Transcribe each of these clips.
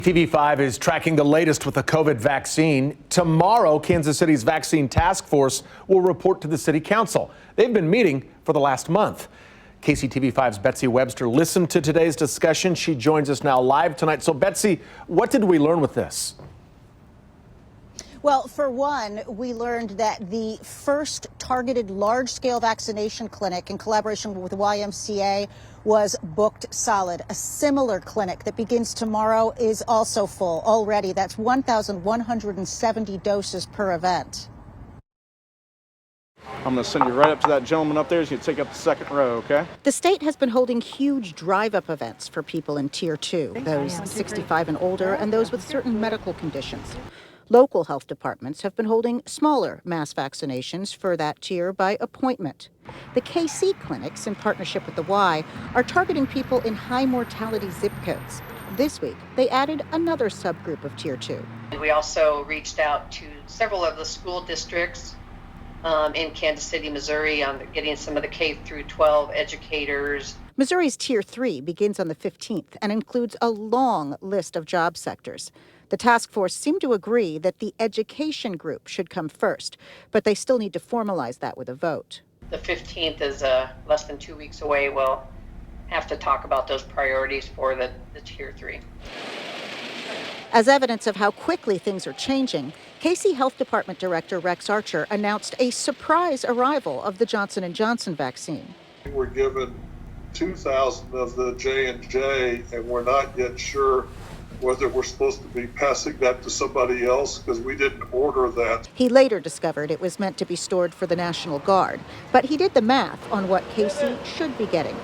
TV5 is tracking the latest with the COVID vaccine. Tomorrow, Kansas City's vaccine task force will report to the city council. They've been meeting for the last month. KCTV5's Betsy Webster listened to today's discussion. She joins us now live tonight. So, Betsy, what did we learn with this? Well, for one, we learned that the first targeted large-scale vaccination clinic in collaboration with the YMCA was booked solid. A similar clinic that begins tomorrow is also full already. That's 1,170 doses per event. I'm going to send you right up to that gentleman up there. So you take up the second row, okay? The state has been holding huge drive-up events for people in Tier 2, those 65 and older and those with certain medical conditions. Local health departments have been holding smaller mass vaccinations for that tier by appointment. The KC clinics, in partnership with the Y, are targeting people in high mortality zip codes. This week, they added another subgroup of Tier 2. We also reached out to several of the school districts in Kansas City, Missouri, on getting some of the K through 12 educators. Missouri's Tier 3 begins on the 15th and includes a long list of job sectors. The task force seemed to agree that the education group should come first, but they still need to formalize that with a vote. The 15th is less than 2 weeks away. We'll have to talk about those priorities for the Tier 3. As evidence of how quickly things are changing, KC Health Department Director Rex Archer announced a surprise arrival of the Johnson & Johnson vaccine. We're given 2,000 of the J&J, and we're not yet sure whether we're supposed to be passing that to somebody else because we didn't order that. He later discovered it was meant to be stored for the National Guard, but he did the math on what KC should be getting.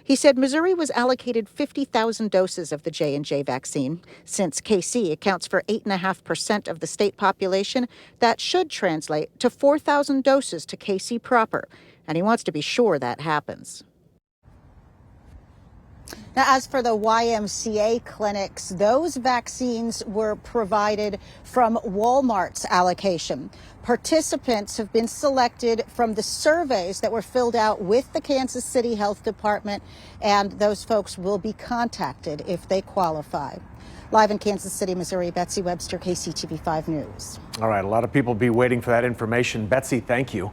He said Missouri was allocated 50,000 doses of the J&J vaccine. Since KC accounts for 8.5% of the state population, that should translate to 4,000 doses to KC proper, and he wants to be sure that happens. Now, as for the YMCA clinics, those vaccines were provided from Walmart's allocation. Participants have been selected from the surveys that were filled out with the Kansas City Health Department, and those folks will be contacted if they qualify. Live in Kansas City, Missouri, Betsy Webster, KCTV5 News. All right, a lot of people will be waiting for that information. Betsy, thank you.